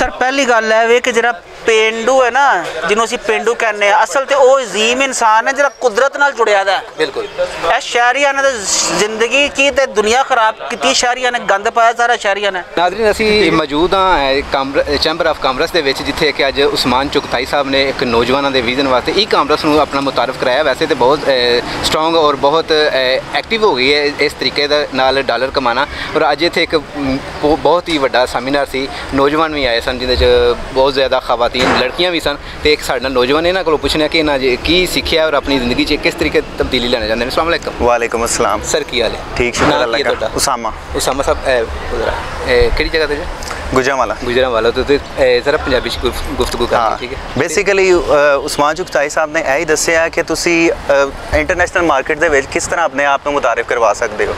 Sir पहली गल है वे कि जरा पेंडू है ना, जिन्हों असीं पेंडू कहने असल तो वो अजीम इंसान है जरा कुदरत नाल जुड़िया दा। बिल्कुल शहरिया ने जिंदगी की ते दुनिया खराब की, शहरिया ने गंद पाया सारा शहरिया ने। नाज़रीन असीं मौजूद हाँ चैंबर ऑफ कामर्स दे विच, जिथे कि अज उस्मान चुगताई साहब ने एक नौजवानों के विजन वास्ते ई कामर्स नूं अपना मुतारफ कराया। वैसे तो बहुत स्ट्रोंग और बहुत एक्टिव हो गई है इस तरीके नाल डॉलर कमाना। और अज इत्थे एक बहुत ही वड्डा सैमीनार सी, नौजवान भी आए सन जिहदे च बहुत ज़्यादा खवातीन लड़कियां भी सन। तो एक साडे नाल नौजवान इन्हां कोलों पुछने कि इन्हां की सीखिया और अपनी ज़िंदगी च किस तरीके तब्दीली लाना चाहते हैं। अस्सलाम वालेकुम। वालेकुम अस्सलाम सर की हाल है? ठीक शुक्र अल्लाह का। उसामा साहब किहड़ी जगह ते? गुजरांवाला। तो ज़रा पंजाबी गुफ्तगू करनी, ठीक है। बेसिकली उस्मान चुगताई साहब ने यही दस्सिया कि तुसी इंटरनेशनल मार्केट दे विच किस तरह अपने आप को मुतारिफ करवा सकते हो,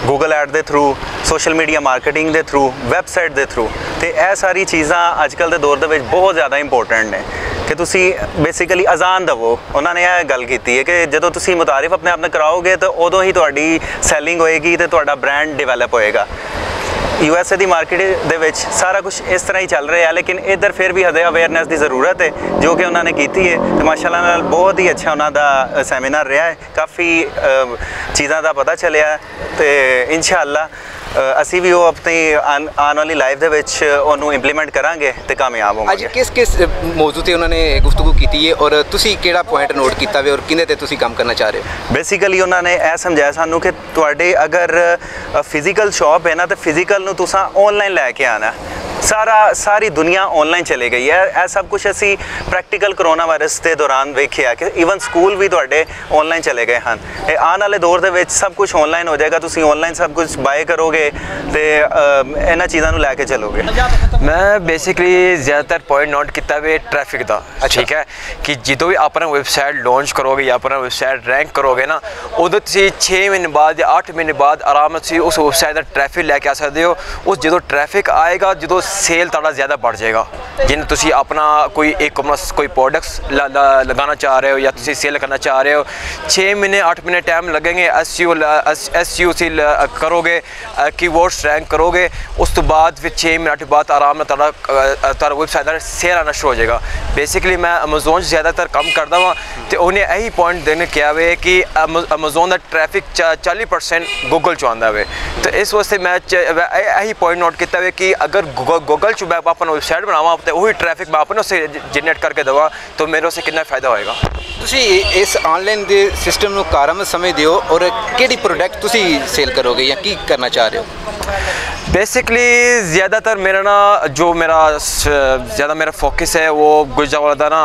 गूगल ऐड के थ्रू, सोशल मीडिया मार्केटिंग के थ्रू, वैबसाइट के थ्रू। तो यह सारी चीज़ां अजकल के दौर के बहुत ज़्यादा इंपोर्टेंट ने कि तुसी बेसिकली अजान दवो। उन्होंने यह गल की है कि जो तुसी मुतारिफ अपने आप में कराओगे तो उदों ही तुहाडी सैलिंग होएगी तो तुहाडा ब्रांड डिवेलप होएगा। USA की मार्केट दे विच सारा कुछ इस तरह ही चल रहा है, लेकिन इधर फिर भी हदे अवेयरनेस की ज़रूरत है जो कि उन्होंने की है। तो माशाल्लाह नाल बहुत ही अच्छा उन्होंने सैमीनार रहा है, काफ़ी चीज़ों का पता चलिया। तो इंशाअल्लाह असी भी वो अपनी आने वाली लाइफ के इंप्लीमेंट करांगे तो कामयाब होंगे। अज किस किस मौजू से उन्होंने गुफ्तगू की है और तुसी केड़ा पॉइंट नोट किया और किने ते तुसी काम करना चाह रहे हो? बेसिकली उन्होंने यह समझाया सानू कि तुहाडे अगर फिजिकल शॉप है ना तो फिजिकल नूं तुसां ऑनलाइन लैके आना। सारी दुनिया ऑनलाइन चली गई है। यह सब कुछ असी प्रैक्टिकल कोरोना वायरस के दौरान वेखिया कि ईवन स्कूल भी तुहाडे ऑनलाइन चले गए हैं। आने वाले दौर के सब कुछ ऑनलाइन हो जाएगा, तुसी ऑनलाइन सब कुछ बाय करोगे तो इन्हां चीज़ों नूं लैके चलोगे। मैं बेसिकली ज़्यादातर पॉइंट नोट किया वे ट्रैफिक का। ठीक है कि जो भी अपना वैबसाइट लॉन्च करोगे या अपना वैबसाइट रैंक करोगे ना, उदों 6 महीने बाद या 8 महीने बाद आराम से उस वैबसाइट का ट्रैफिक लैके आ सकते हो। उस जो ट्रैफिक आएगा, जो सेल ताड़ा ज़्यादा बढ़ जाएगा। जिन तुसी अपना कोई ई कॉमर्स कोई प्रोडक्ट्स लगाना चाह रहे हो या तुसी सेल करना चाह रहे हो, 6 महीने 8 महीने टाइम लगेंगे। SEO से करोगे, कीवर्ड्स रैंक करोगे, उस तो बाद फिर 6 महीने 8 बाद आराम में तारा वेबसाइट सेल आना शुरू हो जाएगा। बेसिकली मैं अमेजोन से ज़्यादातर कम करता हूँ तो उन्हें यही पॉइंट देने किया वे कि अमेजोन का ट्रैफिक 40% गूगल चो आंदा वे। तो इस वास्ते मैं यही पॉइंट नोट किया वे कि अगर गूगल चो मैं अपना वैबसाइट बनावा तो वही ट्रैफिक मैं अपने से जनरेट करके देवा तो मेरे से कितना फ़ायदा होएगा। तुसी इस ऑनलाइन के सिस्टम को कारगर समझते हो और किहड़ी प्रोडक्ट तुसी सेल करोगे या की करना चाह रहे हो? बेसिकली ज़्यादातर मेरा मेरा फोकस है वो गुजरावाला ना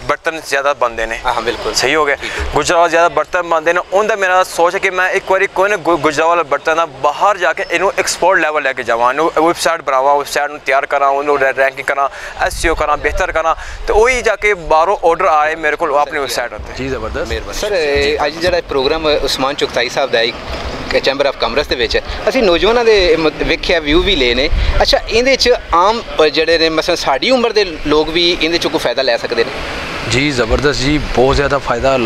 बर्तन ज़्यादा बनते हैं। हाँ बिल्कुल सही हो गया। गुजरावाला ज़्यादा बर्तन बनते हैं, उनका मेरा सोच है कि मैं एक बार कोई ना गुजरावाला बर्तन बाहर जाके इन्हों एक्सपोर्ट लैवल लैके जावा, वैबसाइट बनावा, वैबसाइट तैयार करा, उन्होंने रैंकिंग करा, SEO करा, बेहतर करा, तो वही जाके बाहरों ऑर्डर आए मेरे को अपनी वैबसाइट होते। जी ज़बरदस्त मेहरबानी। सर अज जो प्रोग्राम उस्मान चुगताई साहब का चैंबर ऑफ कामर्स के असी नौजवानों के वेख्या व्यू भी ले ने। अच्छा इहदे च आम जड़े ने मसलन साड़ी उम्र के लोग भी इहदे च कोई फ़ायदा लै सकते हैं? जी ज़बरदस्त जी, बहुत ज़्यादा फ़ायदा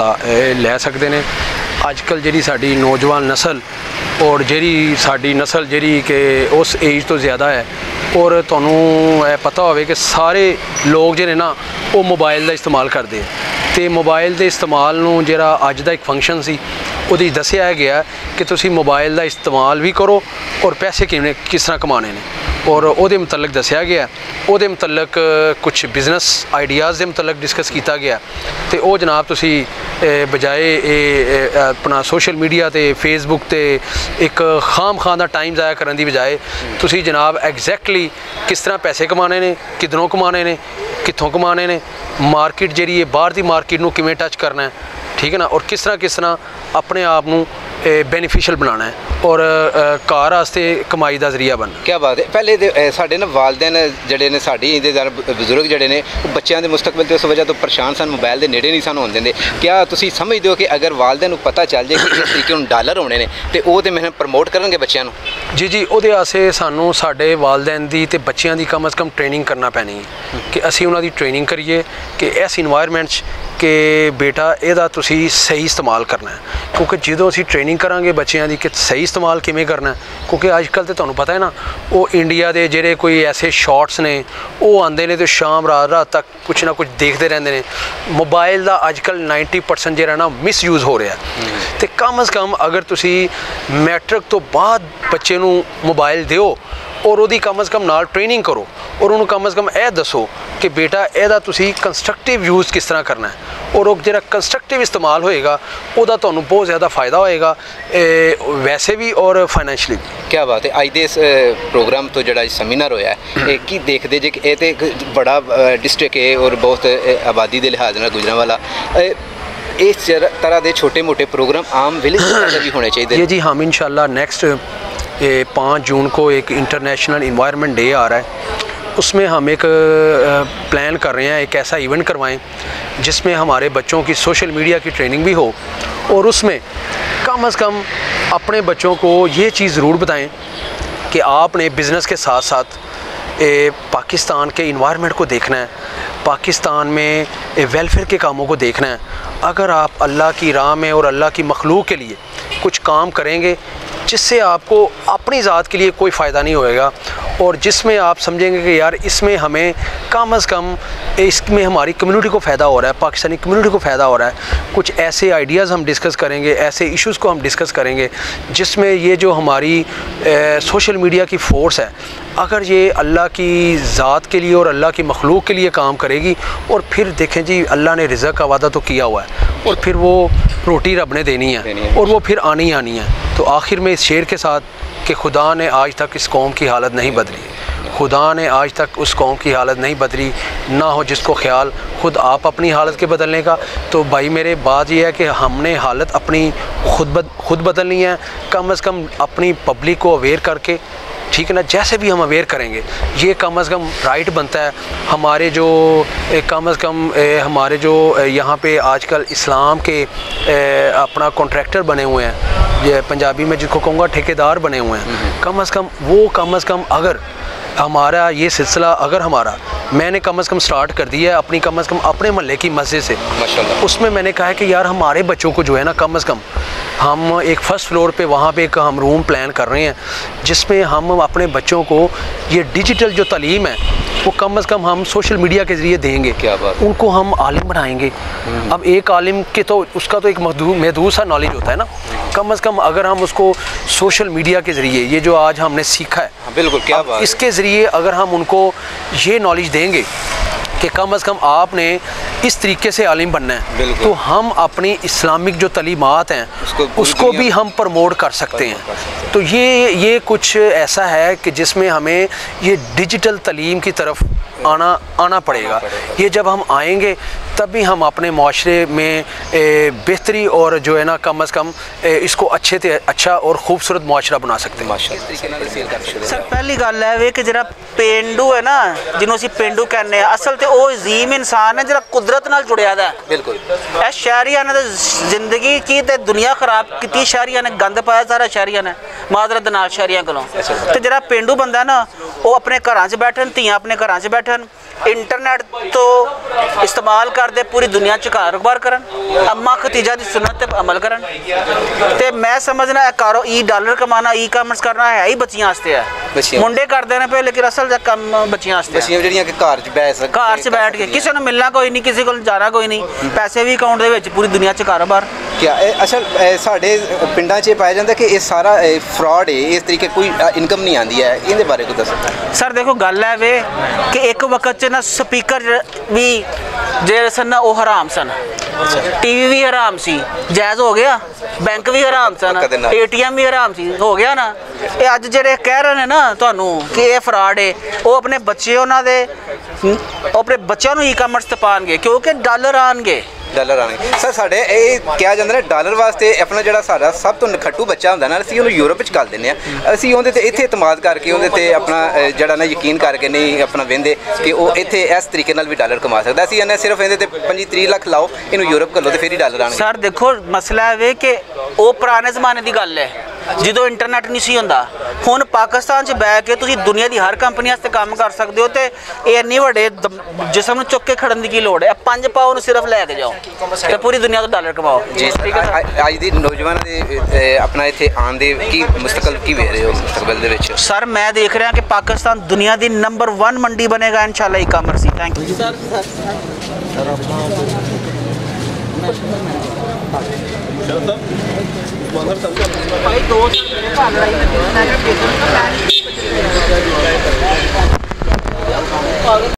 लै सकते हैं। अजकल जी साड़ी नौजवान नस्ल और जी साड़ी नस्ल जी कि उस एज तो ज़्यादा है और तुहानू पता होवे कि सारे लोग जिहड़े ना वो मोबाइल का इस्तेमाल करते हैं। तो मोबाइल के इस्तेमाल नूं जिहड़ा अज दा एक फंक्शन सी उहदे दस्सिया गया कि तुसी मोबाइल का इस्तेमाल भी करो और पैसे किस तरह कमाने ने और उहदे मुतलक दस्सिया गया। उहदे मुतलक कुछ बिजनेस आइडियाज़ के मुतलक डिस्कस किया गया। तो वह जनाब तुसी बजाए अपना सोशल मीडिया ते फेसबुक ते एक खाम खां दा टाइम ज़ाया करने की बजाए तुसी जनाब एग्जैक्टली किस तरह पैसे कमाने ने, किधरों कमाने ने, कित्थों कमाने ने, मार्केट जी है बाहर की मार्केट नूं किवें टच करना है, ठीक है ना, और किस तरह अपने आप नूं बेनीफिशियल बनाना है और घर वास्ते कमाई का जरिया बनना। क्या बात है। पहले तो साढ़े ना वालदैन जड़े ने साड़ी बजुर्ग जड़े ने बच्चों के मुस्तकबिल तो इस वजह तो परेशान सन, मोबाइल के नेड़े नहीं सानू होंदे। क्या तुसी समझते हो कि अगर वालदैन को पता चल जाए कि इस तरीके डॉलर होने ने तो वो तो मैंने प्रमोट करनगे बच्चों को? जी जी, उहदे वास्ते सानू साडे वालदैन दी ते बच्चों की कम अज़ कम ट्रेनिंग करना पैनी है कि असी उन्हां दी ट्रेनिंग करिए कि इस इन्वायरमेंट कि बेटा ਇਹਦਾ ਤੁਸੀਂ ਸਹੀ ਇਸਤੇਮਾਲ ਕਰਨਾ ਹੈ, ਕਿਉਂਕਿ ਜਦੋਂ ਅਸੀਂ ਟ੍ਰੇਨਿੰਗ ਕਰਾਂਗੇ ਬੱਚਿਆਂ ਦੀ ਕਿ ਸਹੀ ਇਸਤੇਮਾਲ ਕਿਵੇਂ ਕਰਨਾ, ਕਿਉਂਕਿ ਅੱਜ ਕੱਲ੍ਹ ਤੇ ਤੁਹਾਨੂੰ ਪਤਾ ਹੈ ਨਾ ਉਹ ਇੰਡੀਆ ਦੇ ਜਿਹੜੇ ਕੋਈ ਐਸੇ ਸ਼ਾਰਟਸ ਨੇ ਉਹ ਆਉਂਦੇ ਨੇ ਤੇ ਸ਼ਾਮ ਰਾਤ ਤੱਕ ਕੁਛ ਨਾ ਕੁਛ ਦੇਖਦੇ ਰਹਿੰਦੇ ਨੇ। ਮੋਬਾਈਲ ਦਾ ਅੱਜ ਕੱਲ੍ਹ 90% ਜਿਹੜਾ ਨਾ ਮਿਸਯੂਜ਼ ਹੋ ਰਿਹਾ, ਤੇ ਕਮ ਅਜ਼ ਕਮ ਅਗਰ ਤੁਸੀਂ ਮੈਟ੍ਰਿਕ ਤੋਂ ਬਾਅਦ ਬੱਚੇ ਨੂੰ ਮੋਬਾਈਲ ਦਿਓ ਔਰ ਉਹਦੀ ਕਮ ਅਜ਼ ਕਮ ਨਾਲ ਟ੍ਰੇਨਿੰਗ ਕਰੋ ਔਰ ਉਹਨੂੰ ਕਮ ਅਜ਼ ਕਮ ਇਹ ਦੱਸੋ ਕਿ ਬੇਟਾ ਇਹਦਾ ਤੁਸੀਂ ਕੰਸਟਰਕਟਿਵ ਯੂਜ਼ ਕਿਸ ਤਰ੍ਹਾਂ ਕਰਨਾ ਹੈ, ਔਰ ਉਹ ਜਿਹੜਾ ਕੰਸਟਰਕਟਿਵ ਇਸਤੇਮਾਲ ਹੋਏਗਾ ਉਹਦਾ ਤੁਹਾਨੂੰ ਬਹੁਤ ਜ਼ਿਆਦਾ ਫਾਇਦਾ ਹੋਏਗਾ ਵੈਸੇ ਵੀ ਔਰ ਫਾਈਨੈਂਸ਼ਲੀ ਵੀ। क्या बात है। अज दे इस प्रोग्राम तो जो सैमीनार होया है की देखते जे कि ये तो बड़ा डिस्ट्रिक्ट है और बहुत आबादी के लिहाज नाल गुजरांवाला, इस तरह के छोटे मोटे प्रोग्राम आम विलेज भी होने चाहिए। ये जी हम इंशाल्लाह नेक्स्ट 5 जून को एक इंटरनेशनल इन्वायरमेंट डे आ रहा है, उसमें हम एक प्लान कर रहे हैं एक ऐसा इवेंट करवाएं जिसमें हमारे बच्चों की सोशल मीडिया की ट्रेनिंग भी हो और उसमें कम अज़ कम अपने बच्चों को ये चीज़ ज़रूर बताएं कि आपने बिज़नेस के साथ साथ पाकिस्तान के इन्वायरमेंट को देखना है, पाकिस्तान में वेलफेयर के कामों को देखना है। अगर आप अल्लाह की राह में और अल्लाह की मखलूक के लिए कुछ काम करेंगे जिससे आपको अपनी ज़ात के लिए कोई फ़ायदा नहीं होएगा और जिसमें आप समझेंगे कि यार इसमें हमें कम अज़ कम इसमें हमारी कम्युनिटी को फ़ायदा हो रहा है, पाकिस्तानी कम्युनिटी को फ़ायदा हो रहा है, कुछ ऐसे आइडियाज़ हम डिस्कस करेंगे, ऐसे इश्यूज़ को हम डिस्कस करेंगे जिसमें ये जो हमारी सोशल मीडिया की फ़ोर्स है अगर ये अल्लाह की ज़ात के लिए और अल्लाह की मखलूक के लिए काम करेगी और फिर देखें जी अल्लाह ने रिज़्क़ का वादा तो किया हुआ है और फिर वो रोटी रब ने देनी है और वो फिर आनी है। तो आखिर में इस शेर के साथ कि खुदा ने आज तक इस कौम की हालत नहीं बदली, खुदा ने आज तक उस कौम की हालत नहीं बदली, ना हो जिसको ख्याल खुद आप अपनी हालत के बदलने का। तो भाई मेरे बात ये है कि हमने हालत अपनी खुद बदलनी है, कम अज़ कम अपनी पब्लिक को अवेयर करके, ठीक है ना, जैसे भी हम अवेयर करेंगे ये कम अज़ कम राइट बनता है। हमारे जो कम अज़ कम हमारे जो यहाँ पे आजकल इस्लाम के अपना कॉन्ट्रैक्टर बने हुए हैं, ये पंजाबी में जिसको कहूँगा ठेकेदार बने हुए हैं, कम अज़ कम अगर हमारा ये सिलसिला अगर हमारा मैंने कम अज़ कम स्टार्ट कर दिया है अपनी कम अज़ कम अपने महल्ले की मस्जिद से, माशाल्लाह, उसमें मैंने कहा है कि यार हमारे बच्चों को जो है ना कम अज़ कम हम एक फ़र्स्ट फ्लोर पे वहाँ पे एक हम रूम प्लान कर रहे हैं जिसमें हम अपने बच्चों को ये डिजिटल जो तालीम है वो कम अज़ कम हम सोशल मीडिया के ज़रिए देंगे। क्या बात, उनको हम आलिम बनाएंगे। अब एक आलिम के तो उसका तो एक महदूद सा नॉलेज होता है ना, कम अज़ कम अगर हम उसको सोशल मीडिया के ज़रिए ये जो आज हमने सीखा है, बिल्कुल क्या बात, इसके ज़रिए अगर हम उनको ये नॉलेज देंगे कि कम अज़ कम आपने इस तरीके से आलिम बनना है, तो हम अपनी इस्लामिक जो तलीमात हैं उसको भी हम प्रमोट कर सकते हैं। तो ये कुछ ऐसा है कि जिसमें हमें ये डिजिटल तलीम की तरफ आना पड़ेगा। ये जब हम आएंगे तभी हम अपने माशरे में बेहतरी और जो है ना कम अज़ कम इसको अच्छे से अच्छा और खूबसूरत माशरा बना सकते हैं। सर पहली गल है वे कि जरा पेंडू है ना जिन्हों असीं पेंडू कहने हैं असल तो वो अजीम इंसान है जरा कुदरत नाल जुड़िया दा। बिल्कुल ए शहरियां ने जिंदगी की ते दुनिया खराब की, शहरियां ने गंद पाया सारा शहरियां ने मादरत नाल शहरियां कोलों। तो जरा पेंडू बंदा ना वो अपने घरां च बैठन, धीआं अपने घरां च बैठन, इंटरनेट तो इस्तेमाल करते पूरी दुनिया च कारोबार करन, अम्मा खतीजा की सुन्नत पर अमल करन। ते मैं समझना है कारो ई डॉलर कमाना ई कॉमर्स करना है ही बच्चियां वास्ते है, मुंडे करते हैं पे लेकिन असल कम बच्चियां वास्ते घर च बैठ के किसी ने मिलना कोई नहीं, किसी को जाना कोई नहीं, पैसे भी अकाउंट दे विच पूरी दुनिया च कारोबार। क्या अच्छा साढ़े पिंडां च पाया जाता कि ये सारा फ्रॉड है, इस तरीके कोई इनकम नहीं आती है, इहदे बारे कुछ दसो। सर देखो गल है वे कि एक वक्त ना स्पीकर भी जेड़े सन ना वो हराम सन, टीवी भी हराम सी, जायज़ हो गया, बैंक भी हराम सन, ATM भी हराम सी, हो गया ना। ये अज जेड़े कह रहे हैं ना तुहानू कि ये फ्रॉड है, वो अपने बच्चे उन्होंने अपने बच्चों ई कॉमर्स ते पाएंगे क्योंकि डॉलर आएंगे। सर साढ़े क्या जाता है डॉलर वास्ते अपना जो सारा सब तो नखट्टू बच्चा होंगे ना असीं उन्हें यूरोप च घल दें, असीं उहदे ते इत्थे एतमाद करके उहदे ते अपना जड़ा ना यकीन करके नहीं अपना वेंदे कि वो इत्थे इस तरीके नाल भी डॉलर कमा सकदा। असीं इन्हें सिर्फ इहदे ते 25-30 लाख लाओ, इनू यूरोप घलो तो फिर ही डॉलर आने। सर देखो मसला है वे कि वो पुराने जमाने की गल है, ਜਦੋਂ ਇੰਟਰਨੈਟ ਨਹੀਂ ਸੀ ਹੁੰਦਾ। ਹੁਣ ਪਾਕਿਸਤਾਨ 'ਚ ਬੈ ਕੇ ਤੁਸੀਂ ਦੁਨੀਆ ਦੀ ਹਰ ਕੰਪਨੀ ਵਾਸਤੇ ਕੰਮ ਕਰ ਸਕਦੇ ਹੋ ਤੇ ਇਹ ਇੰਨੇ ਵੱਡੇ ਜਿਸਮ ਨੂੰ ਚੁੱਕ ਕੇ ਖੜਨ ਦੀ ਕੀ ਲੋੜ ਹੈ। 5 ਪਾਓ ਨੂੰ ਸਿਰਫ ਲੈ ਕੇ ਜਾਓ ਤੇ ਪੂਰੀ ਦੁਨੀਆ ਤੋਂ ਡਾਲਰ ਕਮਾਓ। ਜੀ ਅੱਜ ਦੀ ਨੌਜਵਾਨਾਂ ਦੇ ਆਪਣਾ ਇੱਥੇ ਆਉਣ ਦੇ ਕੀ ਮੁਸਤਕਬਲ ਕੀ ਵੇਖ ਰਹੇ ਹੋ ਮੁਸਤਕਬਲ ਦੇ ਵਿੱਚ? ਸਰ ਮੈਂ ਦੇਖ ਰਿਹਾ ਕਿ ਪਾਕਿਸਤਾਨ ਦੁਨੀਆ ਦੀ ਨੰਬਰ 1 ਮੰਡੀ ਬਣੇਗਾ ਇਨਸ਼ਾਅੱਲਾ e-commerce the. Thank you sir. ਭਾਈ 2 ਸਾਲ ਮੇਰੇ ਘਰ